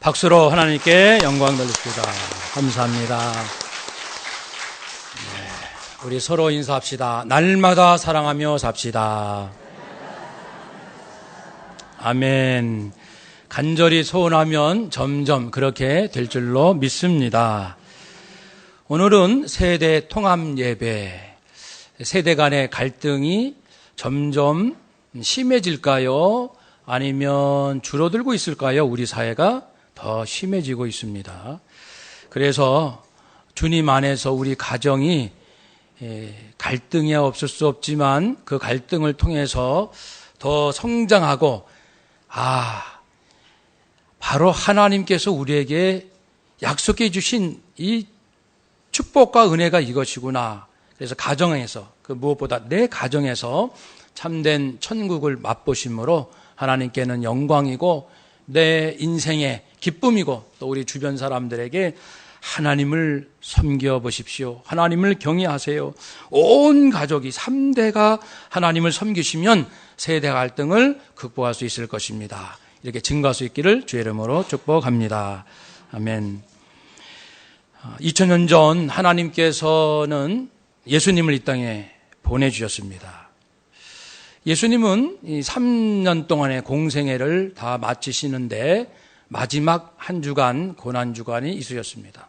박수로 하나님께 영광 돌립시다. 감사합니다. 우리 서로 인사합시다. 날마다 사랑하며 삽시다. 아멘. 간절히 소원하면 점점 그렇게 될 줄로 믿습니다. 오늘은 세대 통합 예배, 세대 간의 갈등이 점점 심해질까요? 아니면 줄어들고 있을까요? 우리 사회가 더 심해지고 있습니다. 그래서 주님 안에서 우리 가정이 갈등이 없을 수 없지만 그 갈등을 통해서 더 성장하고 바로 하나님께서 우리에게 약속해 주신 이 축복과 은혜가 이것이구나. 그래서 가정에서 무엇보다 내 가정에서 참된 천국을 맛보심으로 하나님께는 영광이고 내 인생의 기쁨이고 또 우리 주변 사람들에게 하나님을 섬겨보십시오. 하나님을 경외하세요. 온 가족이 3대가 하나님을 섬기시면 세대 갈등을 극복할 수 있을 것입니다. 이렇게 증거할 수 있기를 주의 이름으로 축복합니다. 아멘. 2000년 전 하나님께서는 예수님을 이 땅에 보내주셨습니다. 예수님은 이 3년 동안의 공생애를 다 마치시는데 마지막 한 주간, 고난주간이 있으셨습니다.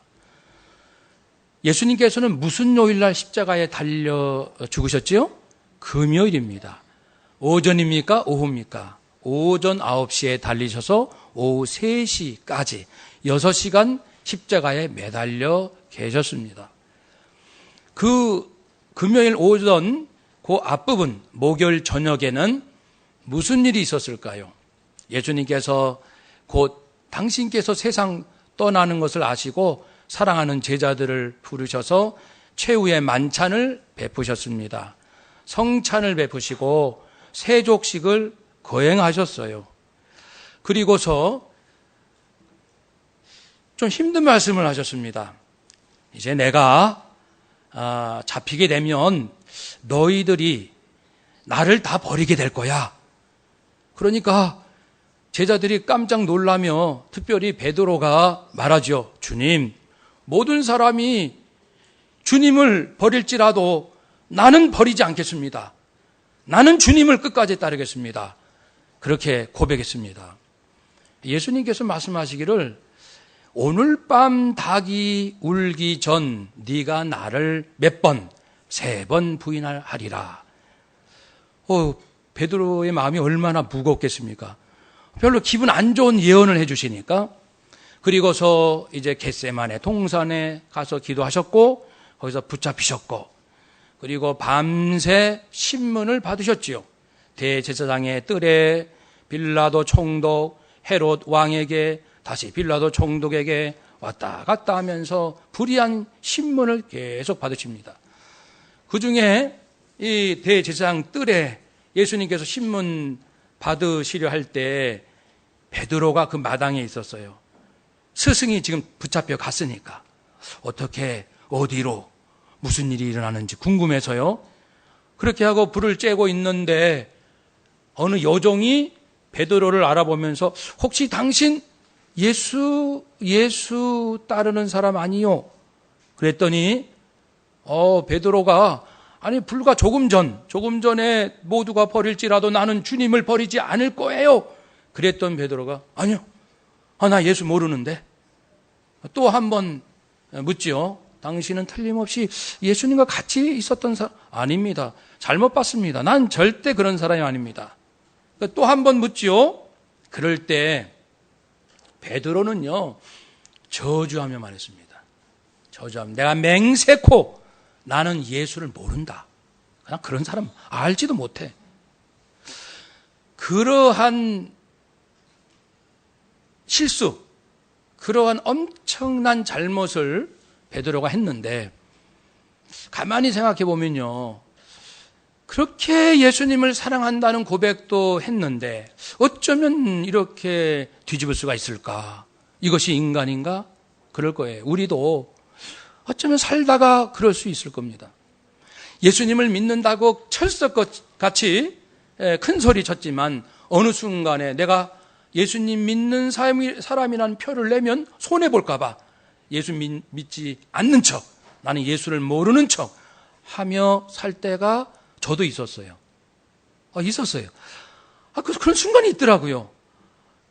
예수님께서는 무슨 요일날 십자가에 달려 죽으셨지요? 금요일입니다. 오전입니까? 오후입니까? 오전 9시에 달리셔서 오후 3시까지 6시간 십자가에 매달려 계셨습니다. 그 금요일 오전 그 앞부분 목요일 저녁에는 무슨 일이 있었을까요? 예수님께서 곧 당신께서 세상 떠나는 것을 아시고 사랑하는 제자들을 부르셔서 최후의 만찬을 베푸셨습니다. 성찬을 베푸시고 세족식을 거행하셨어요. 그리고서 좀 힘든 말씀을 하셨습니다. 이제 내가 잡히게 되면 너희들이 나를 다 버리게 될 거야. 그러니까 제자들이 깜짝 놀라며 특별히 베드로가 말하죠. 주님, 모든 사람이 주님을 버릴지라도 나는 버리지 않겠습니다. 나는 주님을 끝까지 따르겠습니다. 그렇게 고백했습니다. 예수님께서 말씀하시기를 오늘 밤 닭이 울기 전 네가 나를 몇 번? 3번 부인하리라. 베드로의 마음이 얼마나 무겁겠습니까? 별로 기분 안 좋은 예언을 해주시니까 그리고서 이제 겟세마네 동산에 가서 기도하셨고 거기서 붙잡히셨고 그리고 밤새 신문을 받으셨지요. 대제사장의 뜰에 빌라도 총독 헤롯 왕에게 다시 빌라도 총독에게 왔다 갔다 하면서 불의한 신문을 계속 받으십니다. 그 중에 이 대제사장 뜰에 예수님께서 신문 받으시려 할 때 베드로가 그 마당에 있었어요. 스승이 지금 붙잡혀 갔으니까 어떻게 어디로 무슨 일이 일어나는지 궁금해서요. 그렇게 하고 불을 쬐고 있는데 어느 여종이 베드로를 알아보면서 혹시 당신 예수 따르는 사람 아니요? 그랬더니 베드로가 아니 불과 조금 전에 모두가 버릴지라도 나는 주님을 버리지 않을 거예요. 그랬던 베드로가 아니요. 나 예수 모르는데. 또 한 번 묻지요. 당신은 틀림없이 예수님과 같이 있었던 사람 아닙니다. 잘못 봤습니다. 난 절대 그런 사람이 아닙니다. 또 한 번 묻지요. 그럴 때 베드로는요. 저주하며 말했습니다. 저주하며 내가 맹세코 나는 예수를 모른다. 그냥 그런 사람 알지도 못해. 그러한 실수, 그러한 엄청난 잘못을 베드로가 했는데 가만히 생각해 보면요. 그렇게 예수님을 사랑한다는 고백도 했는데 어쩌면 이렇게 뒤집을 수가 있을까? 이것이 인간인가? 그럴 거예요. 우리도 어쩌면 살다가 그럴 수 있을 겁니다. 예수님을 믿는다고 철석같이 큰 소리 쳤지만 어느 순간에 내가 예수님 믿는 사람이라는 표를 내면 손해볼까봐 예수 믿지 않는 척, 나는 예수를 모르는 척 하며 살 때가 저도 있었어요. 있었어요. 그런 순간이 있더라고요.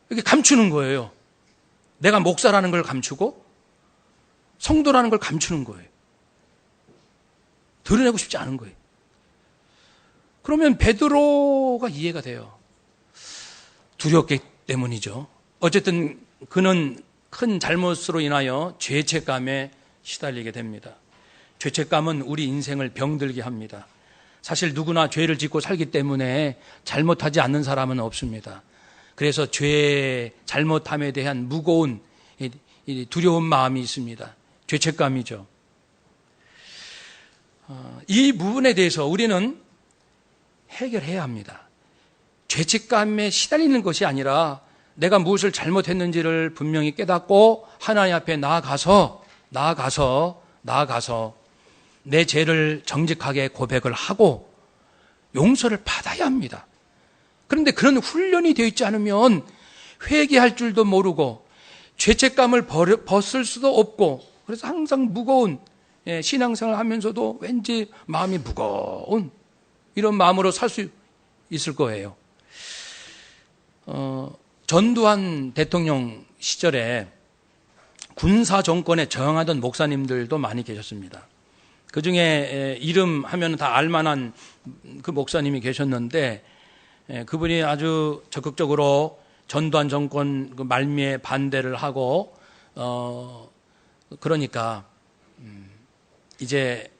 이렇게 감추는 거예요. 내가 목사라는 걸 감추고 성도라는 걸 감추는 거예요. 드러내고 싶지 않은 거예요. 그러면 베드로가 이해가 돼요. 두렵기 때문이죠. 어쨌든 그는 큰 잘못으로 인하여 죄책감에 시달리게 됩니다. 죄책감은 우리 인생을 병들게 합니다. 사실 누구나 죄를 짓고 살기 때문에 잘못하지 않는 사람은 없습니다. 그래서 죄의 잘못함에 대한 무거운 두려운 마음이 있습니다. 죄책감이죠. 이 부분에 대해서 우리는 해결해야 합니다. 죄책감에 시달리는 것이 아니라 내가 무엇을 잘못했는지를 분명히 깨닫고 하나님 앞에 나아가서 내 죄를 정직하게 고백을 하고 용서를 받아야 합니다. 그런데 그런 훈련이 되어 있지 않으면 회개할 줄도 모르고 죄책감을 벗을 수도 없고, 그래서 항상 무거운 신앙생활을 하면서도 왠지 마음이 무거운 이런 마음으로 살 수 있을 거예요. 전두환 대통령 시절에 군사 정권에 저항하던 목사님들도 많이 계셨습니다. 그 중에 이름 하면 다 알만한 그 목사님이 계셨는데, 그분이 아주 적극적으로 전두환 정권 그 말미에 반대를 하고, 그러니까 이제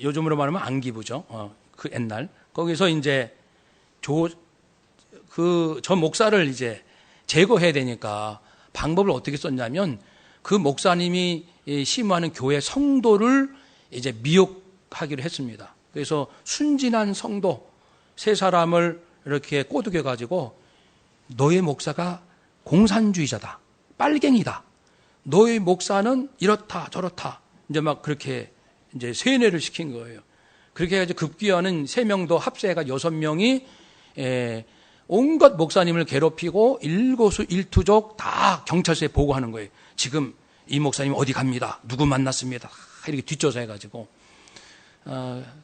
요즘으로 말하면 안기부죠. 그 옛날 거기서 이제 저 목사를 이제 제거해야 되니까 방법을 어떻게 썼냐면, 그 목사님이 심호하는 교회 성도를 이제 미혹하기로 했습니다. 그래서 순진한 성도 세 사람을 이렇게 꼬드겨 가지고, 너의 목사가 공산주의자다, 빨갱이다, 너의 목사는 이렇다 저렇다, 이제 막 그렇게 이제 세뇌를 시킨 거예요. 그렇게 해가지고 급기야는 3명도 합세가 6명이 온갖 목사님을 괴롭히고 일거수일투족 다 경찰서에 보고하는 거예요. 지금 이 목사님 어디 갑니다, 누구 만났습니다, 이렇게 뒷조사해가지고,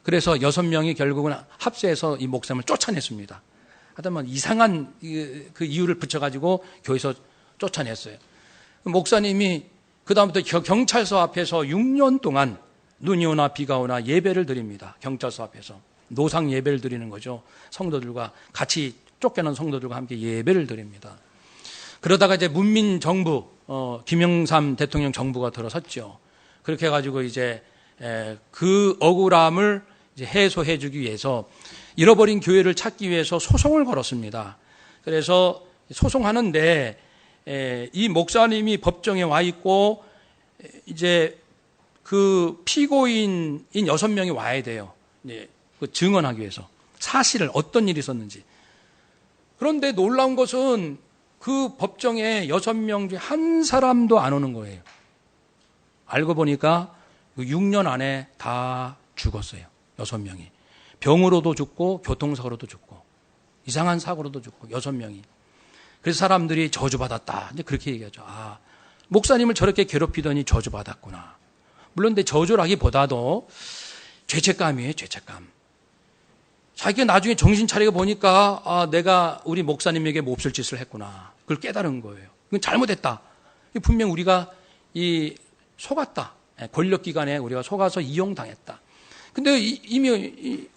그래서 6명이 결국은 합세해서 이 목사님을 쫓아냈습니다. 하여튼 이상한 그 이유를 붙여가지고 교회에서 쫓아냈어요. 목사님이 그 다음부터 경찰서 앞에서 6년 동안 눈이 오나 비가 오나 예배를 드립니다. 경찰서 앞에서 노상 예배를 드리는 거죠. 성도들과 같이 쫓겨난 성도들과 함께 예배를 드립니다. 그러다가 이제 문민정부, 김영삼 대통령 정부가 들어섰죠. 그렇게 해가지고 이제 그 억울함을 이제 해소해주기 위해서 잃어버린 교회를 찾기 위해서 소송을 걸었습니다. 그래서 소송하는데 이 목사님이 법정에 와 있고 이제 그 피고인인 6명이 와야 돼요. 그 증언하기 위해서 사실을 어떤 일이 있었는지. 그런데 놀라운 것은 그 법정에 6명 중에 한 사람도 안 오는 거예요. 알고 보니까 6년 안에 다 죽었어요. 6명이. 병으로도 죽고 교통사고로도 죽고 이상한 사고로도 죽고 6명이. 그래서 사람들이 저주받았다, 이제 그렇게 얘기하죠. 목사님을 저렇게 괴롭히더니 저주받았구나. 물론 근데 저주라기보다도 죄책감이에요. 죄책감. 자기가 나중에 정신 차리고 보니까 내가 우리 목사님에게 몹쓸 짓을 했구나, 그걸 깨달은 거예요. 이건 잘못했다. 분명 우리가 속았다. 권력기관에 우리가 속아서 이용당했다. 근데 이미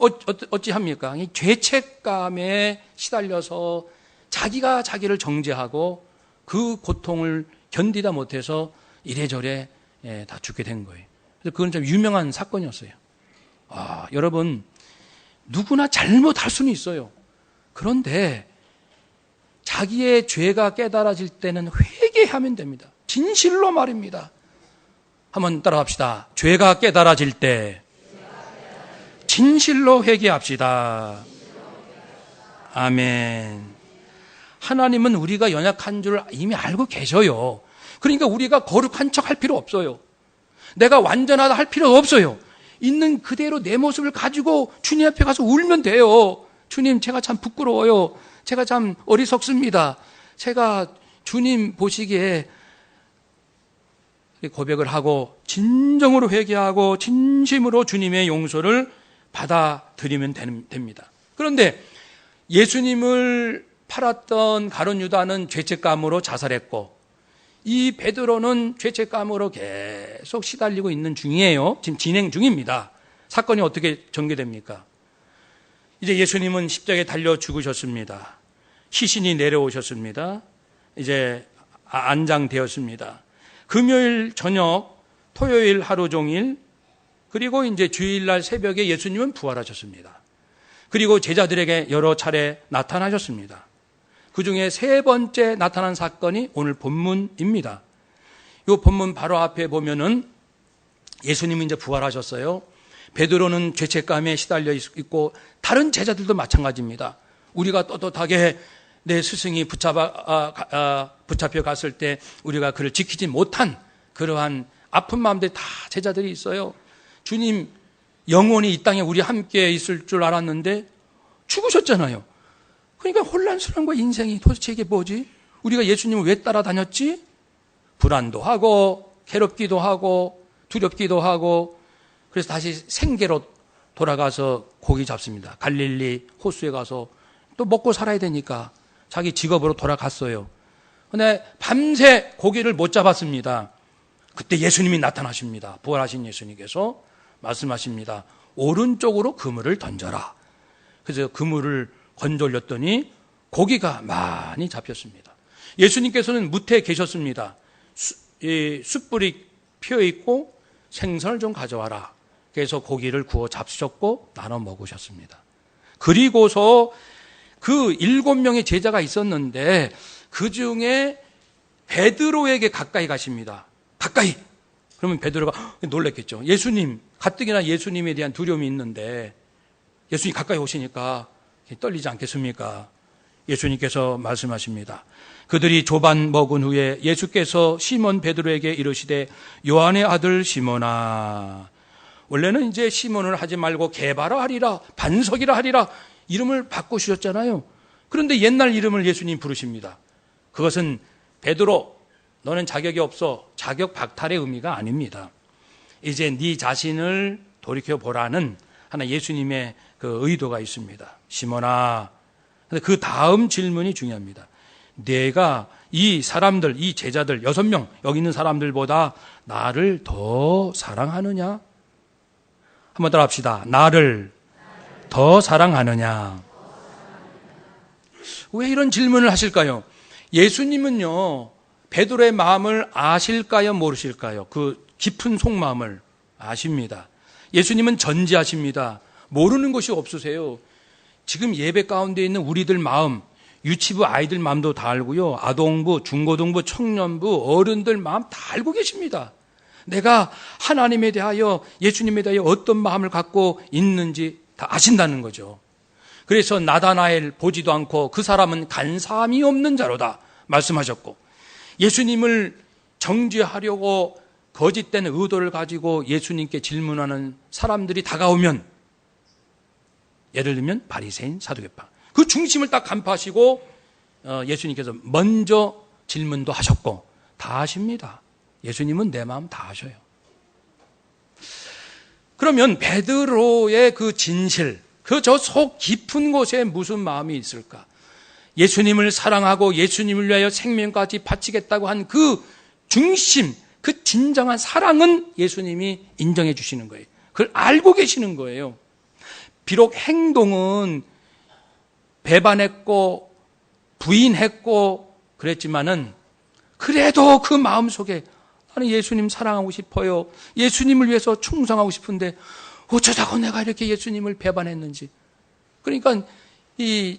어찌합니까? 이 죄책감에 시달려서 자기가 자기를 정죄하고 그 고통을 견디다 못해서 이래저래 다 죽게 된 거예요. 그래서 그건 좀 유명한 사건이었어요. 여러분, 누구나 잘못할 수는 있어요. 그런데 자기의 죄가 깨달아질 때는 회개하면 됩니다. 진실로 말입니다. 한번 따라갑시다. 죄가 깨달아질 때 진실로 회개합시다. 아멘. 하나님은 우리가 연약한 줄 이미 알고 계셔요. 그러니까 우리가 거룩한 척 할 필요 없어요. 내가 완전하다 할 필요 없어요. 있는 그대로 내 모습을 가지고 주님 앞에 가서 울면 돼요. 주님, 제가 참 부끄러워요. 제가 참 어리석습니다. 제가 주님 보시기에 고백을 하고 진정으로 회개하고 진심으로 주님의 용서를 받아들이면 됩니다. 그런데 예수님을 팔았던 가룟 유다는 죄책감으로 자살했고, 이 베드로는 죄책감으로 계속 시달리고 있는 중이에요. 지금 진행 중입니다. 사건이 어떻게 전개됩니까? 이제 예수님은 십자가에 달려 죽으셨습니다. 시신이 내려오셨습니다. 이제 안장되었습니다. 금요일 저녁, 토요일 하루 종일, 그리고 이제 주일날 새벽에 예수님은 부활하셨습니다. 그리고 제자들에게 여러 차례 나타나셨습니다. 그 중에 세 번째 나타난 사건이 오늘 본문입니다. 이 본문 바로 앞에 보면은 예수님이 이제 부활하셨어요. 베드로는 죄책감에 시달려 있고 다른 제자들도 마찬가지입니다. 우리가 떳떳하게 내 스승이 붙잡혀 갔을 때 우리가 그를 지키지 못한 그러한 아픈 마음들 다 제자들이 있어요. 주님 영원히 이 땅에 우리 함께 있을 줄 알았는데 죽으셨잖아요. 그러니까 혼란스러운 거야, 인생이. 도대체 이게 뭐지? 우리가 예수님을 왜 따라다녔지? 불안도 하고 괴롭기도 하고 두렵기도 하고, 그래서 다시 생계로 돌아가서 고기 잡습니다. 갈릴리 호수에 가서 또 먹고 살아야 되니까 자기 직업으로 돌아갔어요. 근데 밤새 고기를 못 잡았습니다. 그때 예수님이 나타나십니다. 부활하신 예수님께서 말씀하십니다. 오른쪽으로 그물을 던져라. 그래서 그물을 건져 올렸더니 고기가 많이 잡혔습니다. 예수님께서는 무태에 계셨습니다. 숯불이 피어 있고 생선을 좀 가져와라. 그래서 고기를 구워 잡수셨고 나눠 먹으셨습니다. 그리고서 그 7명의 제자가 있었는데 그 중에 베드로에게 가까이 가십니다. 가까이. 그러면 베드로가 놀랬겠죠. 예수님, 가뜩이나 예수님에 대한 두려움이 있는데 예수님 가까이 오시니까 떨리지 않겠습니까? 예수님께서 말씀하십니다. 그들이 조반 먹은 후에 예수께서 시몬 베드로에게 이르시되 요한의 아들 시몬아, 원래는 이제 시몬을 하지 말고 게바라 하리라, 반석이라 하리라 이름을 바꾸셨잖아요. 그런데 옛날 이름을 예수님 부르십니다. 그것은 베드로, 너는 자격이 없어, 자격 박탈의 의미가 아닙니다. 이제 네 자신을 돌이켜보라는 하나 예수님의 그 의도가 있습니다. 시몬아. 그 다음 질문이 중요합니다. 내가 이 사람들, 이 제자들 6명 여기 있는 사람들보다 나를 더 사랑하느냐? 한번 따라 합시다. 나를 더 사랑하느냐? 왜 이런 질문을 하실까요? 예수님은요, 베드로의 마음을 아실까요? 모르실까요? 그 깊은 속마음을 아십니다. 예수님은 전지하십니다. 모르는 것이 없으세요. 지금 예배 가운데 있는 우리들 마음, 유치부 아이들 마음도 다 알고요. 아동부, 중고등부, 청년부, 어른들 마음 다 알고 계십니다. 내가 하나님에 대하여, 예수님에 대하여 어떤 마음을 갖고 있는지 다 아신다는 거죠. 그래서 나다나엘 보지도 않고 그 사람은 간사함이 없는 자로다 말씀하셨고, 예수님을 정죄하려고 거짓된 의도를 가지고 예수님께 질문하는 사람들이 다가오면, 예를 들면 바리새인, 사두개파, 그 중심을 딱 간파하시고 예수님께서 먼저 질문도 하셨고 다 아십니다. 예수님은 내 마음 다 아셔요. 그러면 베드로의 그 진실, 그 저 속 깊은 곳에 무슨 마음이 있을까? 예수님을 사랑하고 예수님을 위하여 생명까지 바치겠다고 한 그 중심, 그 진정한 사랑은 예수님이 인정해 주시는 거예요. 그걸 알고 계시는 거예요. 비록 행동은 배반했고 부인했고 그랬지만은 그래도 그 마음속에 나는 예수님 사랑하고 싶어요. 예수님을 위해서 충성하고 싶은데 어쩌자고 내가 이렇게 예수님을 배반했는지. 그러니까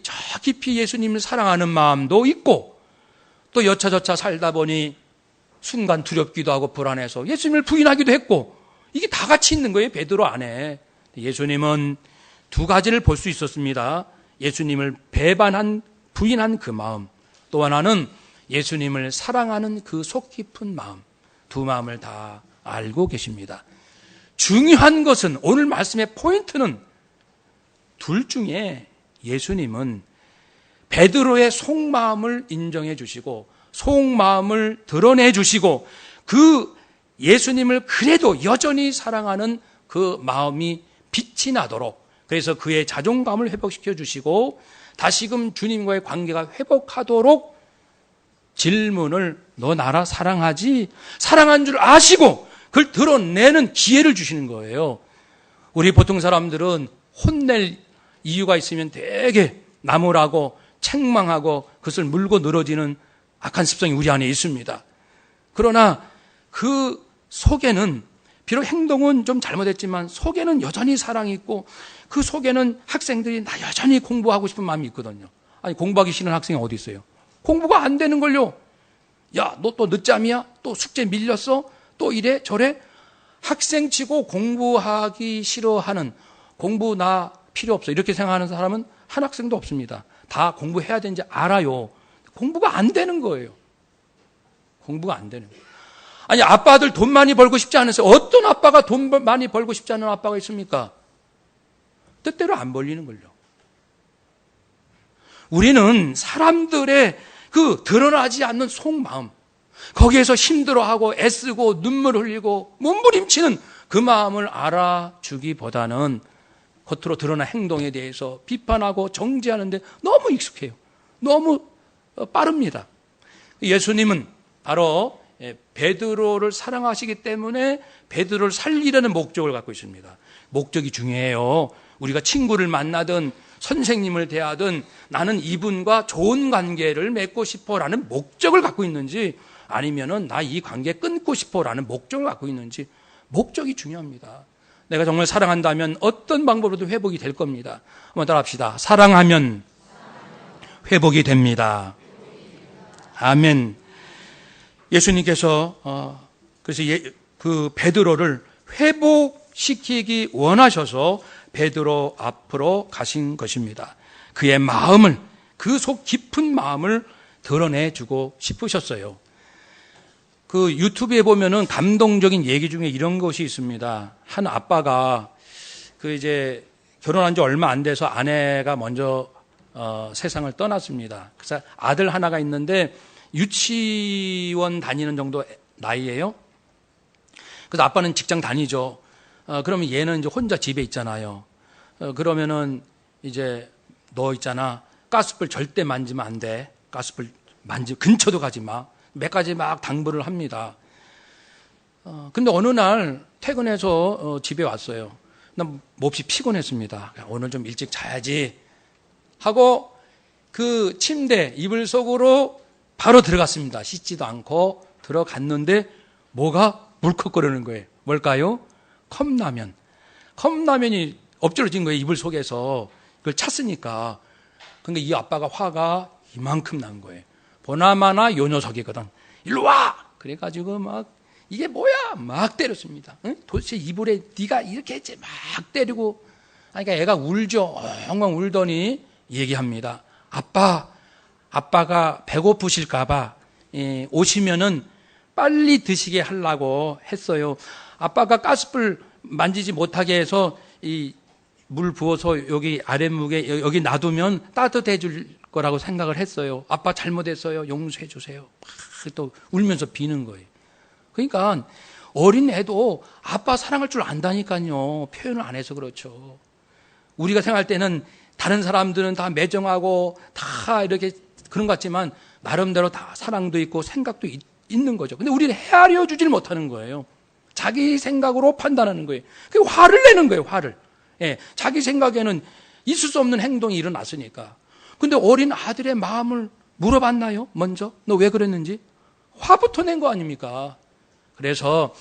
저 깊이 예수님을 사랑하는 마음도 있고, 또 여차저차 살다 보니 순간 두렵기도 하고 불안해서 예수님을 부인하기도 했고, 이게 다 같이 있는 거예요, 베드로 안에. 예수님은 두 가지를 볼 수 있었습니다. 예수님을 배반한, 부인한 그 마음, 또 하나는 예수님을 사랑하는 그 속 깊은 마음, 두 마음을 다 알고 계십니다. 중요한 것은, 오늘 말씀의 포인트는 둘 중에 예수님은 베드로의 속마음을 인정해 주시고 속마음을 드러내 주시고 그 예수님을 그래도 여전히 사랑하는 그 마음이 빛이 나도록, 그래서 그의 자존감을 회복시켜 주시고 다시금 주님과의 관계가 회복하도록 질문을 너 나라 사랑하지? 사랑한 줄 아시고 그걸 드러내는 기회를 주시는 거예요. 우리 보통 사람들은 혼낼 이유가 있으면 되게 나무라고 책망하고 그것을 물고 늘어지는 악한 습성이 우리 안에 있습니다. 그러나 그 속에는 비록 행동은 좀 잘못했지만 속에는 여전히 사랑이 있고 그 속에는 학생들이 나 여전히 공부하고 싶은 마음이 있거든요. 아니 공부하기 싫은 학생이 어디 있어요? 공부가 안 되는 걸요. 야, 너 또 늦잠이야? 또 숙제 밀렸어? 또 이래 저래? 학생치고 공부하기 싫어하는, 공부 나 필요 없어 이렇게 생각하는 사람은 한 학생도 없습니다. 다 공부해야 되는지 알아요. 공부가 안 되는 거예요. 공부가 안 되는 거예요. 아니 아빠들 돈 많이 벌고 싶지 않으세요? 어떤 아빠가 돈 많이 벌고 싶지 않은 아빠가 있습니까? 뜻대로 안 벌리는 걸요. 우리는 사람들의 그 드러나지 않는 속마음, 거기에서 힘들어하고 애쓰고 눈물 흘리고 몸부림치는 그 마음을 알아주기보다는 겉으로 드러난 행동에 대해서 비판하고 정죄하는데 너무 익숙해요. 너무 빠릅니다. 예수님은 바로 베드로를 사랑하시기 때문에 베드로를 살리려는 목적을 갖고 있습니다. 목적이 중요해요. 우리가 친구를 만나든 선생님을 대하든 나는 이분과 좋은 관계를 맺고 싶어라는 목적을 갖고 있는지 아니면은 나 이 관계 끊고 싶어라는 목적을 갖고 있는지, 목적이 중요합니다. 내가 정말 사랑한다면 어떤 방법으로도 회복이 될 겁니다. 한번 따라합시다. 사랑하면 회복이 됩니다. 아멘. 예수님께서 그래서 그 베드로를 회복시키기 원하셔서 베드로 앞으로 가신 것입니다. 그의 마음을, 그 속 깊은 마음을 드러내주고 싶으셨어요. 그 유튜브에 보면은 감동적인 얘기 중에 이런 것이 있습니다. 한 아빠가 그 이제 결혼한 지 얼마 안 돼서 아내가 먼저 세상을 떠났습니다. 그래서 아들 하나가 있는데 유치원 다니는 정도 나이예요. 그래서 아빠는 직장 다니죠. 그러면 얘는 이제 혼자 집에 있잖아요. 그러면은 이제 너 있잖아. 가스불 절대 만지면 안 돼. 가스불 근처도 가지 마. 몇 가지 막 당부를 합니다. 근데 어느 날 퇴근해서 집에 왔어요. 난 몹시 피곤했습니다. 오늘 좀 일찍 자야지 하고 그 침대 이불 속으로 바로 들어갔습니다. 씻지도 않고 들어갔는데 뭐가 물컥거리는 거예요. 뭘까요? 컵라면. 컵라면이 엎질러진 거예요. 이불 속에서. 그걸 찼으니까. 근데 이 아빠가 화가 이만큼 난 거예요. 보나마나 요 녀석이거든. 일로 와! 그래가지고 막 이게 뭐야? 막 때렸습니다. 응? 도대체 이불에 네가 이렇게 했지? 막 때리고. 그러니까 애가 울죠. 엉엉 울더니 얘기합니다. 아빠가 배고프실까봐 오시면은 빨리 드시게 하려고 했어요. 아빠가 가스불 만지지 못하게 해서 이 물 부어서 여기 아랫목에 여기 놔두면 따뜻해질 거라고 생각을 했어요. 아빠 잘못했어요. 용서해 주세요. 또 울면서 비는 거예요. 그러니까 어린 애도 아빠 사랑할 줄 안다니까요. 표현을 안 해서 그렇죠. 우리가 생각할 때는 다른 사람들은 다 매정하고 다 이렇게 그런 것 같지만 나름대로 다 사랑도 있고 생각도 있는 거죠. 근데 우리는 헤아려 주질 못하는 거예요. 자기 생각으로 판단하는 거예요. 그 화를 내는 거예요. 화를. 예, 자기 생각에는 있을 수 없는 행동이 일어났으니까. 근데 어린 아들의 마음을 물어봤나요? 먼저 너 왜 그랬는지? 화부터 낸 거 아닙니까? 그래서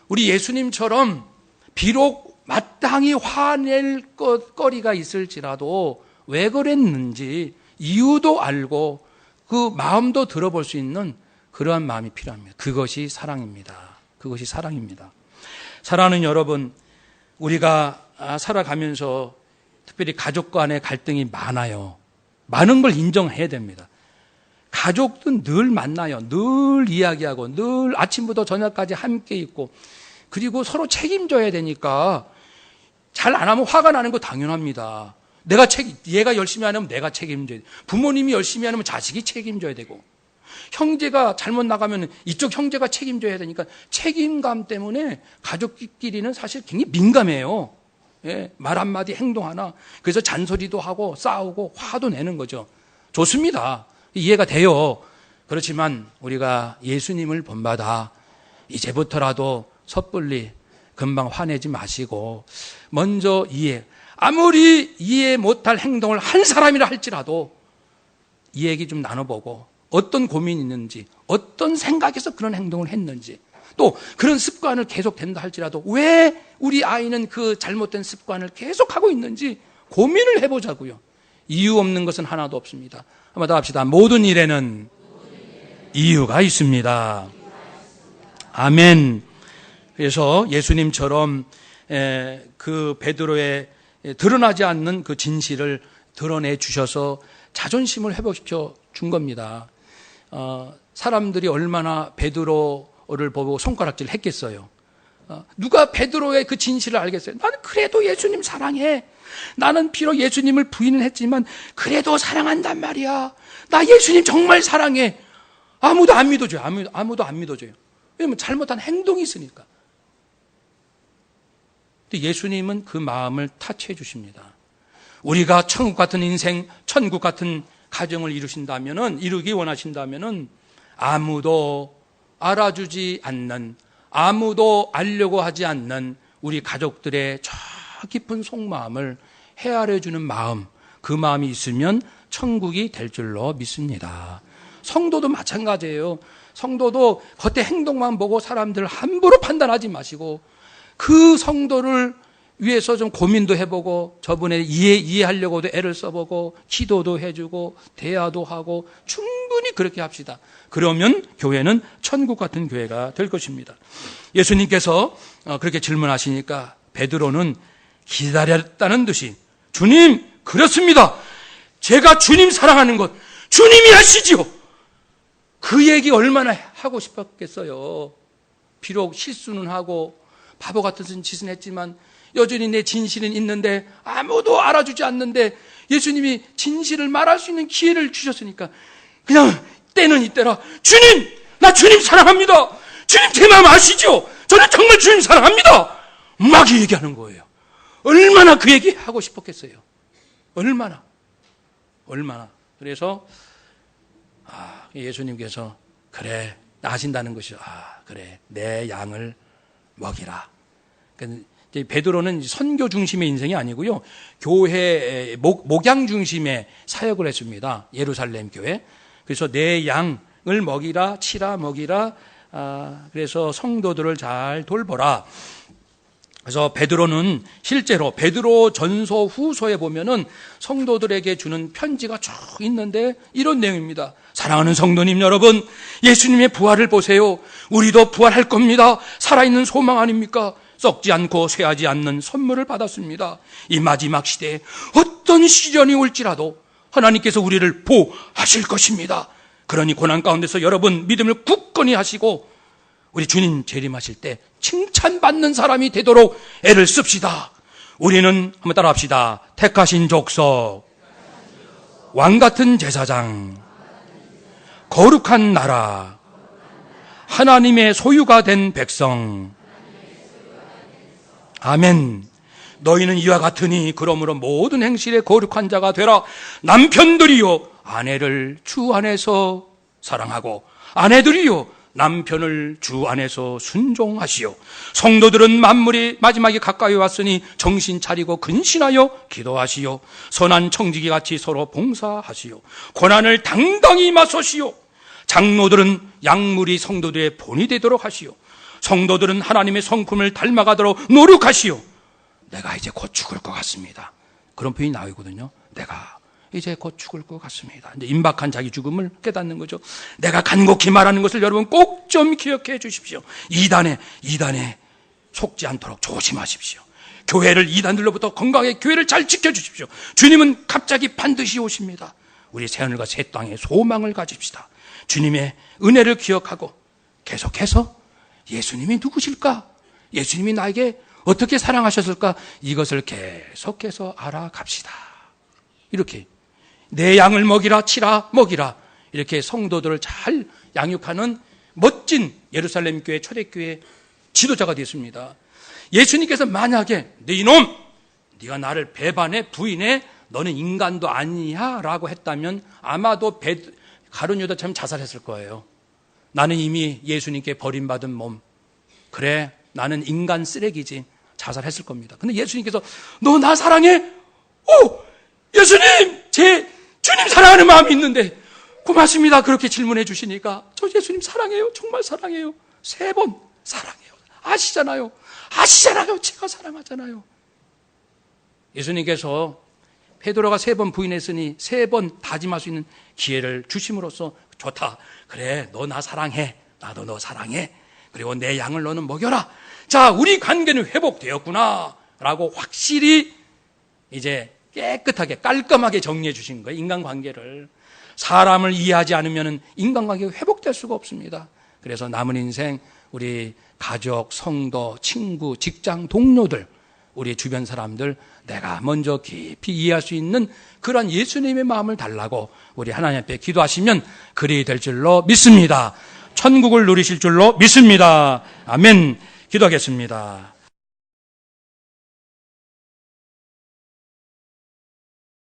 우리 예수님처럼 비록 마땅히 화낼 거리가 있을지라도 왜 그랬는지 이유도 알고 그 마음도 들어볼 수 있는 그러한 마음이 필요합니다. 그것이 사랑입니다. 그것이 사랑입니다. 사랑하는 여러분, 우리가 살아가면서 특별히 가족 간의 갈등이 많아요. 많은 걸 인정해야 됩니다. 가족은 늘 만나요. 늘 이야기하고 늘 아침부터 저녁까지 함께 있고 그리고 서로 책임져야 되니까 잘 안 하면 화가 나는 거 당연합니다. 얘가 열심히 안 하면 내가 책임져야 돼. 부모님이 열심히 안 하면 자식이 책임져야 되고, 형제가 잘못 나가면 이쪽 형제가 책임져야 되니까 책임감 때문에 가족끼리는 사실 굉장히 민감해요. 예, 말 한마디 행동 하나. 그래서 잔소리도 하고 싸우고 화도 내는 거죠. 좋습니다. 이해가 돼요. 그렇지만 우리가 예수님을 본받아 이제부터라도 섣불리 금방 화내지 마시고 먼저 아무리 이해 못할 행동을 한 사람이라 할지라도 이 얘기 좀 나눠보고 어떤 고민이 있는지, 어떤 생각에서 그런 행동을 했는지, 또 그런 습관을 계속 된다 할지라도 왜 우리 아이는 그 잘못된 습관을 계속하고 있는지 고민을 해보자고요. 이유 없는 것은 하나도 없습니다. 한번 더 합시다. 모든 일에는 이유가 있습니다. 아멘. 그래서 예수님처럼 그 베드로의 드러나지 않는 그 진실을 드러내 주셔서 자존심을 회복시켜 준 겁니다. 사람들이 얼마나 베드로를 보고 손가락질 했겠어요. 누가 베드로의 그 진실을 알겠어요? 나는 그래도 예수님 사랑해. 나는 비록 예수님을 부인은 했지만 그래도 사랑한단 말이야. 나 예수님 정말 사랑해. 아무도 안 믿어줘요. 아무도 안 믿어줘요. 왜냐면 잘못한 행동이 있으니까. 근데 예수님은 그 마음을 타치해 주십니다. 우리가 천국 같은 인생, 천국 같은 가정을 이루기 원하신다면은 아무도 알아주지 않는, 아무도 알려고 하지 않는 우리 가족들의 저 깊은 속마음을 헤아려주는 마음, 그 마음이 있으면 천국이 될 줄로 믿습니다. 성도도 마찬가지예요. 성도도 겉에 행동만 보고 사람들을 함부로 판단하지 마시고 그 성도를 위해서 좀 고민도 해보고 저분의 이해하려고도 애를 써보고 기도도 해주고 대화도 하고 충분히 그렇게 합시다. 그러면 교회는 천국 같은 교회가 될 것입니다. 예수님께서 그렇게 질문하시니까 베드로는 기다렸다는 듯이 주님, 그렇습니다. 제가 주님 사랑하는 것 주님이 하시지요. 그 얘기 얼마나 하고 싶었겠어요. 비록 실수는 하고 바보 같은 짓은 했지만 여전히 내 진실은 있는데 아무도 알아주지 않는데 예수님이 진실을 말할 수 있는 기회를 주셨으니까 그냥 때는 이때라 주님, 나 주님 사랑합니다. 주님 제 마음 아시죠? 저는 정말 주님 사랑합니다. 막 얘기하는 거예요. 얼마나 그 얘기 하고 싶었겠어요. 얼마나. 그래서 예수님께서 그래, 아신다는 것이죠. 그래, 내 양을 먹이라. 베드로는 선교 중심의 인생이 아니고요, 교회 목양 중심의 사역을 했습니다. 예루살렘 교회. 그래서 내 양을 먹이라, 치라 먹이라. 그래서 성도들을 잘 돌보라. 그래서 베드로는 실제로 베드로 전서 후서에 보면은 성도들에게 주는 편지가 쭉 있는데 이런 내용입니다. 사랑하는 성도님 여러분, 예수님의 부활을 보세요. 우리도 부활할 겁니다. 살아있는 소망 아닙니까? 썩지 않고 쇠하지 않는 선물을 받았습니다. 이 마지막 시대에 어떤 시련이 올지라도 하나님께서 우리를 보호하실 것입니다. 그러니 고난 가운데서 여러분 믿음을 굳건히 하시고 우리 주님 재림하실 때 칭찬받는 사람이 되도록 애를 씁시다. 우리는 한번 따라합시다. 택하신 족속, 왕같은 제사장, 거룩한 나라, 하나님의 소유가 된 백성. 아멘. 너희는 이와 같으니 그러므로 모든 행실에 거룩한 자가 되라. 남편들이요 아내를 주 안에서 사랑하고 아내들이요 남편을 주 안에서 순종하시오. 성도들은 만물이 마지막에 가까이 왔으니 정신 차리고 근신하여 기도하시오. 선한 청지기 같이 서로 봉사하시오. 고난을 당당히 맞서시오. 장로들은 약물이 성도들의 본이 되도록 하시오. 성도들은 하나님의 성품을 닮아가도록 노력하시오. 내가 이제 곧 죽을 것 같습니다. 그런 표현이 나오거든요. 내가 이제 곧 죽을 것 같습니다. 이제 임박한 자기 죽음을 깨닫는 거죠. 내가 간곡히 말하는 것을 여러분 꼭 좀 기억해 주십시오. 이단에 속지 않도록 조심하십시오. 교회를 이단들로부터 건강하게 교회를 잘 지켜주십시오. 주님은 갑자기 반드시 오십니다. 우리 새하늘과 새 땅에 소망을 가집시다. 주님의 은혜를 기억하고 계속해서 예수님이 누구실까? 예수님이 나에게 어떻게 사랑하셨을까? 이것을 계속해서 알아갑시다. 이렇게 내 양을 먹이라 치라 먹이라 이렇게 성도들을 잘 양육하는 멋진 예루살렘 교회 초대교회 지도자가 됐습니다. 예수님께서 만약에 네 이놈 네가 나를 배반해 부인해 너는 인간도 아니야 라고 했다면 아마도 가룟 유다처럼 자살했을 거예요. 나는 이미 예수님께 버림받은 몸, 그래 나는 인간 쓰레기지, 자살했을 겁니다. 근데 예수님께서 너 나 사랑해? 오, 예수님 제 주님 사랑하는 마음이 있는데 고맙습니다. 그렇게 질문해 주시니까 저 예수님 사랑해요. 정말 사랑해요. 3번 사랑해요. 아시잖아요. 제가 사랑하잖아요. 예수님께서 베드로가 3번 부인했으니 3번 다짐할 수 있는 기회를 주심으로써 좋다. 그래, 너 나 사랑해. 나도 너 사랑해. 그리고 내 양을 너는 먹여라. 자, 우리 관계는 회복되었구나. 라고 확실히 이제 깨끗하게 깔끔하게 정리해 주신 거예요. 인간관계를. 사람을 이해하지 않으면 인간관계가 회복될 수가 없습니다. 그래서 남은 인생 우리 가족, 성도, 친구, 직장 동료들, 우리 주변 사람들 내가 먼저 깊이 이해할 수 있는 그런 예수님의 마음을 달라고 우리 하나님 앞에 기도하시면 그리 될 줄로 믿습니다. 천국을 누리실 줄로 믿습니다. 아멘. 기도하겠습니다.